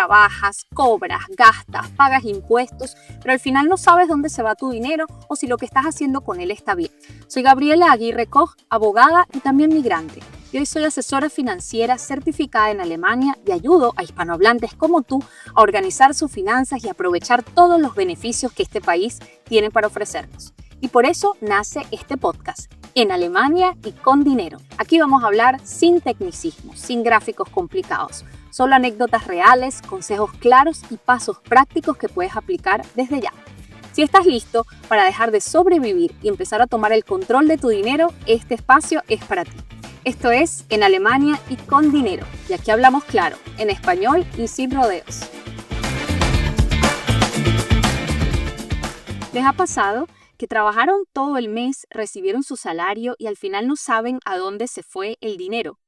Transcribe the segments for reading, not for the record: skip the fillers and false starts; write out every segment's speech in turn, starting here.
trabajas, cobras, gastas, pagas impuestos, pero al final no sabes dónde se va tu dinero o si lo que estás haciendo con él está bien. Soy Gabriela Aguirre Koch, abogada y también migrante. Y hoy soy asesora financiera certificada en Alemania y ayudo a hispanohablantes como tú a organizar sus finanzas y aprovechar todos los beneficios que este país tiene para ofrecernos. Y por eso nace este podcast, En Alemania y con Dinero. Aquí vamos a hablar sin tecnicismos, sin gráficos complicados, solo anécdotas reales, consejos claros y pasos prácticos que puedes aplicar desde ya. Si estás listo para dejar de sobrevivir y empezar a tomar el control de tu dinero, este espacio es para ti. Esto es En Alemania y con Dinero, y aquí hablamos claro, en español y sin rodeos. ¿Les ha pasado que trabajaron todo el mes, recibieron su salario y al final no saben a dónde se fue el dinero?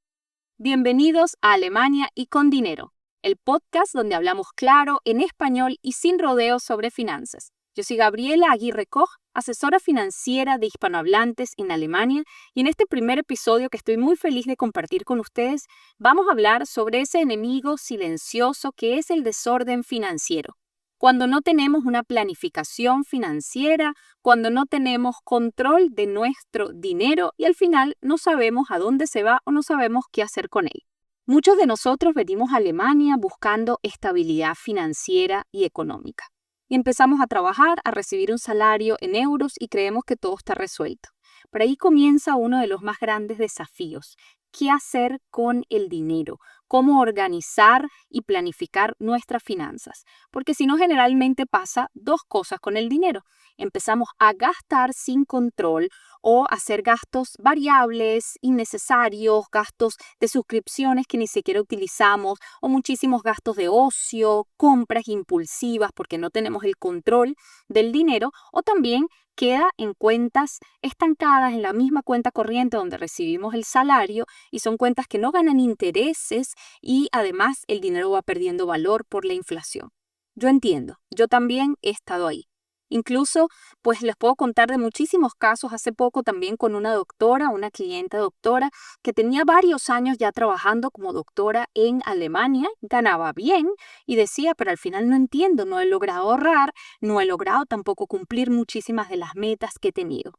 Bienvenidos a Alemania y con Dinero, el podcast donde hablamos claro, en español y sin rodeos sobre finanzas. Yo soy Gabriela Aguirre Koch, asesora financiera de hispanohablantes en Alemania, y en este primer episodio que estoy muy feliz de compartir con ustedes, vamos a hablar sobre ese enemigo silencioso que es el desorden financiero. Cuando no tenemos una planificación financiera, cuando no tenemos control de nuestro dinero y al final no sabemos a dónde se va o no sabemos qué hacer con él. Muchos de nosotros venimos a Alemania buscando estabilidad financiera y económica. Y empezamos a trabajar, a recibir un salario en euros y creemos que todo está resuelto. Pero ahí comienza uno de los más grandes desafíos. ¿Qué hacer con el dinero? ¿Cómo organizar y planificar nuestras finanzas? Porque si no, generalmente pasa dos cosas con el dinero. Empezamos a gastar sin control o hacer gastos variables, innecesarios, gastos de suscripciones que ni siquiera utilizamos o muchísimos gastos de ocio, compras impulsivas porque no tenemos el control del dinero o también queda en cuentas estancadas en la misma cuenta corriente donde recibimos el salario y son cuentas que no ganan intereses y además el dinero va perdiendo valor por la inflación. Yo entiendo, yo también he estado ahí. Incluso, pues les puedo contar de muchísimos casos, hace poco también con una doctora, una cliente doctora, que tenía varios años ya trabajando como doctora en Alemania, ganaba bien y decía, pero al final no entiendo, no he logrado ahorrar, no he logrado tampoco cumplir muchísimas de las metas que he tenido.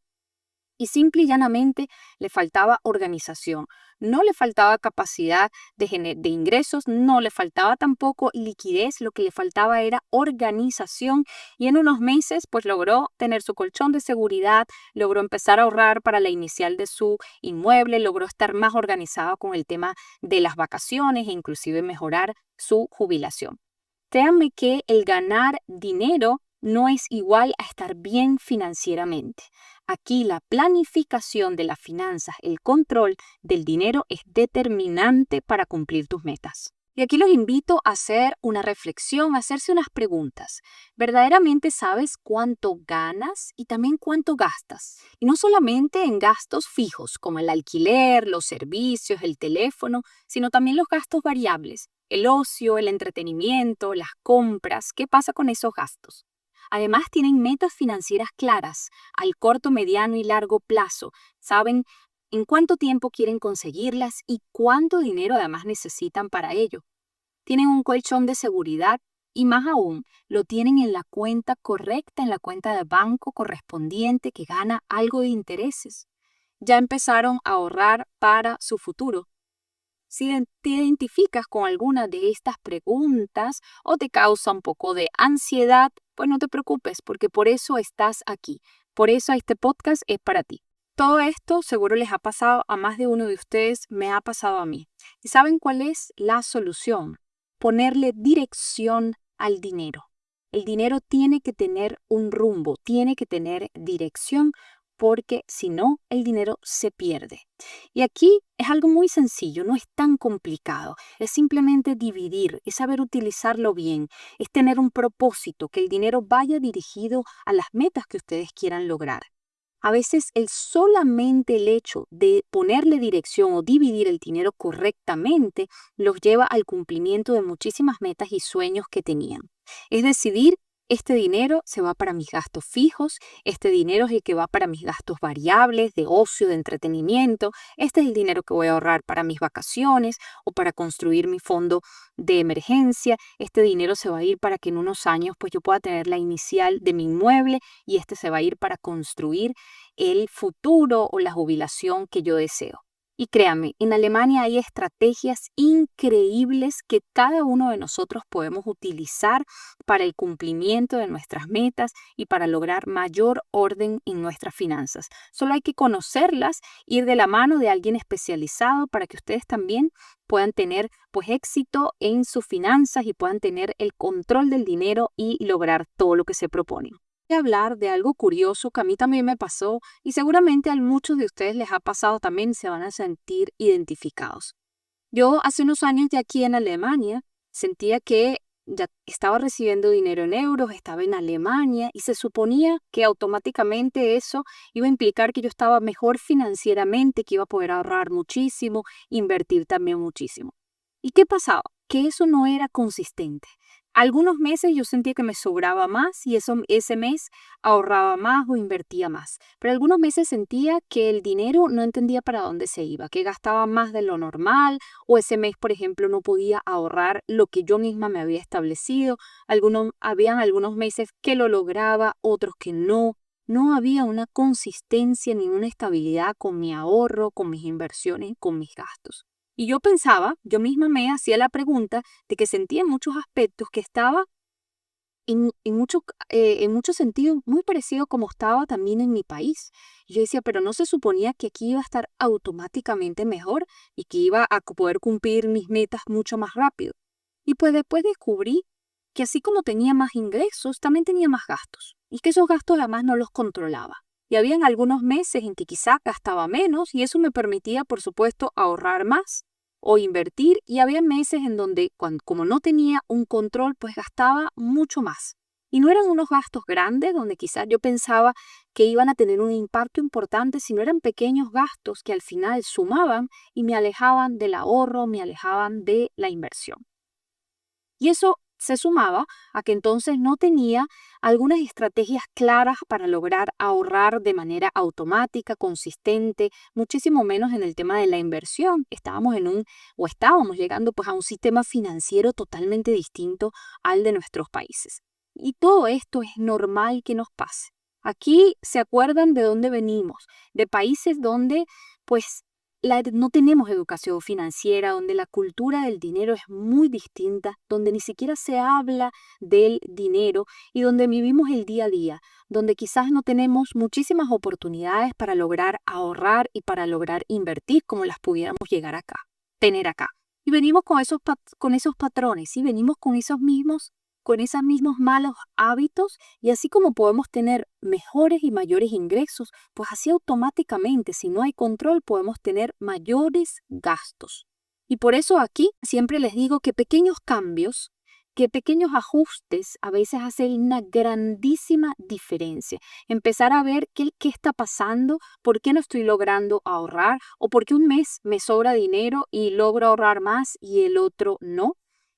Y simple y llanamente le faltaba organización, no le faltaba capacidad de ingresos, no le faltaba tampoco liquidez, lo que le faltaba era organización y en unos meses pues logró tener su colchón de seguridad, logró empezar a ahorrar para la inicial de su inmueble, logró estar más organizado con el tema de las vacaciones e inclusive mejorar su jubilación. Créanme que el ganar dinero no es igual a estar bien financieramente. Aquí la planificación de las finanzas, el control del dinero es determinante para cumplir tus metas. Y aquí los invito a hacer una reflexión, a hacerse unas preguntas. ¿Verdaderamente sabes cuánto ganas y también cuánto gastas? Y no solamente en gastos fijos como el alquiler, los servicios, el teléfono, sino también los gastos variables, el ocio, el entretenimiento, las compras. ¿Qué pasa con esos gastos? Además, tienen metas financieras claras al corto, mediano y largo plazo. Saben en cuánto tiempo quieren conseguirlas y cuánto dinero además necesitan para ello. Tienen un colchón de seguridad y más aún, lo tienen en la cuenta correcta, en la cuenta de banco correspondiente que gana algo de intereses. Ya empezaron a ahorrar para su futuro. Si te identificas con alguna de estas preguntas o te causa un poco de ansiedad, pues no te preocupes, porque por eso estás aquí. Por eso este podcast es para ti. Todo esto seguro les ha pasado a más de uno de ustedes, me ha pasado a mí. ¿Y saben cuál es la solución? Ponerle dirección al dinero. El dinero tiene que tener un rumbo, tiene que tener dirección, porque si no, el dinero se pierde. Y aquí es algo muy sencillo, no es tan complicado, es simplemente dividir, es saber utilizarlo bien, es tener un propósito, que el dinero vaya dirigido a las metas que ustedes quieran lograr. A veces solamente el hecho de ponerle dirección o dividir el dinero correctamente los lleva al cumplimiento de muchísimas metas y sueños que tenían. Es decidir este dinero se va para mis gastos fijos, este dinero es el que va para mis gastos variables, de ocio, de entretenimiento, este es el dinero que voy a ahorrar para mis vacaciones o para construir mi fondo de emergencia, este dinero se va a ir para que en unos años pues yo pueda tener la inicial de mi inmueble y este se va a ir para construir el futuro o la jubilación que yo deseo. Y créanme, en Alemania hay estrategias increíbles que cada uno de nosotros podemos utilizar para el cumplimiento de nuestras metas y para lograr mayor orden en nuestras finanzas. Solo hay que conocerlas, ir de la mano de alguien especializado para que ustedes también puedan tener pues éxito en sus finanzas y puedan tener el control del dinero y lograr todo lo que se proponen. Voy a hablar de algo curioso que a mí también me pasó y seguramente a muchos de ustedes les ha pasado también y se van a sentir identificados. Yo hace unos años de aquí en Alemania sentía que ya estaba recibiendo dinero en euros, estaba en Alemania y se suponía que automáticamente eso iba a implicar que yo estaba mejor financieramente, que iba a poder ahorrar muchísimo, invertir también muchísimo. ¿Y qué pasaba? Que eso no era consistente. Algunos meses yo sentía que me sobraba más y ese mes ahorraba más o invertía más. Pero algunos meses sentía que el dinero no entendía para dónde se iba, que gastaba más de lo normal o ese mes, por ejemplo, no podía ahorrar lo que yo misma me había establecido. Habían algunos meses que lo lograba, otros que no. No había una consistencia ni una estabilidad con mi ahorro, con mis inversiones, con mis gastos. Y yo pensaba, yo misma me hacía la pregunta de que sentía en muchos aspectos que estaba en muchos sentidos muy parecido como estaba también en mi país. Y yo decía, pero no se suponía que aquí iba a estar automáticamente mejor y que iba a poder cumplir mis metas mucho más rápido. Y pues después descubrí que así como tenía más ingresos, también tenía más gastos. Y que esos gastos además no los controlaba. Y habían algunos meses en que quizá gastaba menos y eso me permitía, por supuesto, ahorrar más o invertir. Y había meses en donde, como no tenía un control, pues gastaba mucho más. Y no eran unos gastos grandes donde quizás yo pensaba que iban a tener un impacto importante, sino eran pequeños gastos que al final sumaban y me alejaban del ahorro, me alejaban de la inversión. Y eso se sumaba a que entonces no tenía algunas estrategias claras para lograr ahorrar de manera automática, consistente, muchísimo menos en el tema de la inversión. Estábamos llegando pues a un sistema financiero totalmente distinto al de nuestros países. Y todo esto es normal que nos pase. Aquí se acuerdan de dónde venimos, de países donde pues no tenemos educación financiera, donde la cultura del dinero es muy distinta, donde ni siquiera se habla del dinero y donde vivimos el día a día, donde quizás no tenemos muchísimas oportunidades para lograr ahorrar y para lograr invertir como las pudiéramos tener acá. Y venimos con esos patrones, ¿sí? Venimos con esos mismos malos hábitos y así como podemos tener mejores y mayores ingresos, pues así automáticamente, si no hay control, podemos tener mayores gastos. Y por eso aquí siempre les digo que pequeños cambios, que pequeños ajustes a veces hacen una grandísima diferencia. Empezar a ver qué está pasando, por qué no estoy logrando ahorrar o por qué un mes me sobra dinero y logro ahorrar más y el otro no.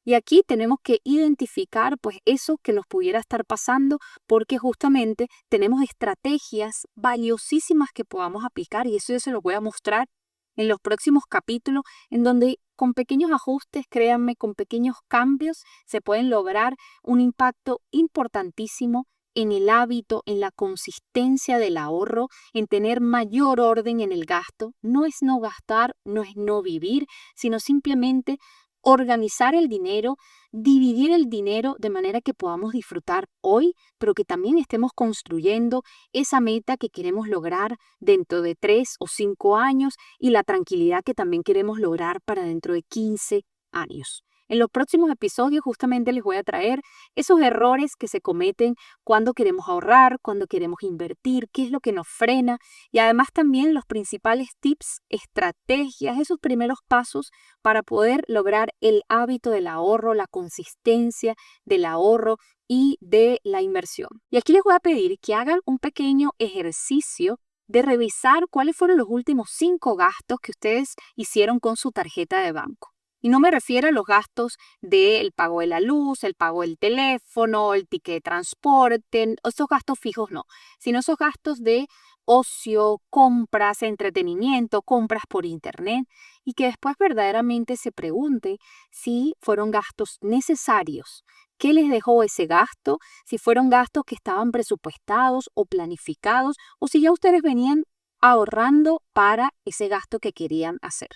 Y aquí tenemos que identificar pues eso que nos pudiera estar pasando porque justamente tenemos estrategias valiosísimas que podamos aplicar y eso yo se lo voy a mostrar en los próximos capítulos en donde con pequeños ajustes, créanme, con pequeños cambios se pueden lograr un impacto importantísimo en el hábito, en la consistencia del ahorro, en tener mayor orden en el gasto. No es no gastar, no es no vivir, sino simplemente organizar el dinero, dividir el dinero de manera que podamos disfrutar hoy, pero que también estemos construyendo esa meta que queremos lograr dentro de 3 o 5 años y la tranquilidad que también queremos lograr para dentro de 15 años. En los próximos episodios justamente les voy a traer esos errores que se cometen cuando queremos ahorrar, cuando queremos invertir, qué es lo que nos frena y además también los principales tips, estrategias, esos primeros pasos para poder lograr el hábito del ahorro, la consistencia del ahorro y de la inversión. Y aquí les voy a pedir que hagan un pequeño ejercicio de revisar cuáles fueron los últimos 5 gastos que ustedes hicieron con su tarjeta de banco. Y no me refiero a los gastos del pago de la luz, el pago del teléfono, el ticket de transporte, esos gastos fijos no, sino esos gastos de ocio, compras, entretenimiento, compras por internet y que después verdaderamente se pregunte si fueron gastos necesarios. ¿Qué les dejó ese gasto? Si fueron gastos que estaban presupuestados o planificados o si ya ustedes venían ahorrando para ese gasto que querían hacer.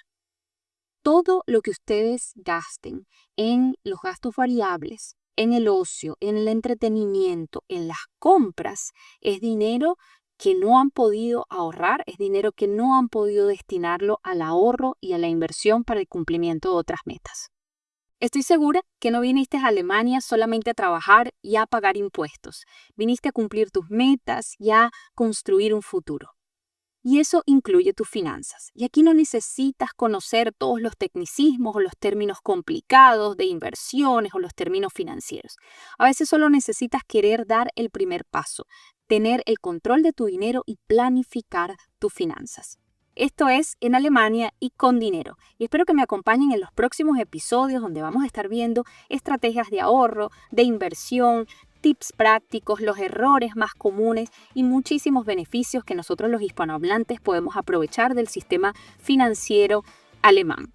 Todo lo que ustedes gasten en los gastos variables, en el ocio, en el entretenimiento, en las compras, es dinero que no han podido ahorrar, es dinero que no han podido destinarlo al ahorro y a la inversión para el cumplimiento de otras metas. Estoy segura que no viniste a Alemania solamente a trabajar y a pagar impuestos. Viniste a cumplir tus metas y a construir un futuro. Y eso incluye tus finanzas. Y aquí no necesitas conocer todos los tecnicismos o los términos complicados de inversiones o los términos financieros. A veces solo necesitas querer dar el primer paso, tener el control de tu dinero y planificar tus finanzas. Esto es En Alemania y con Dinero. Y espero que me acompañen en los próximos episodios donde vamos a estar viendo estrategias de ahorro, de inversión, tips prácticos, los errores más comunes y muchísimos beneficios que nosotros los hispanohablantes podemos aprovechar del sistema financiero alemán.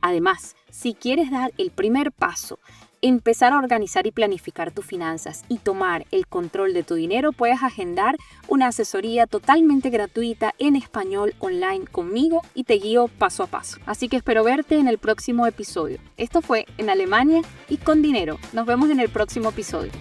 Además, si quieres dar el primer paso, empezar a organizar y planificar tus finanzas y tomar el control de tu dinero, puedes agendar una asesoría totalmente gratuita en español online conmigo y te guío paso a paso. Así que espero verte en el próximo episodio. Esto fue En Alemania y con Dinero. Nos vemos en el próximo episodio.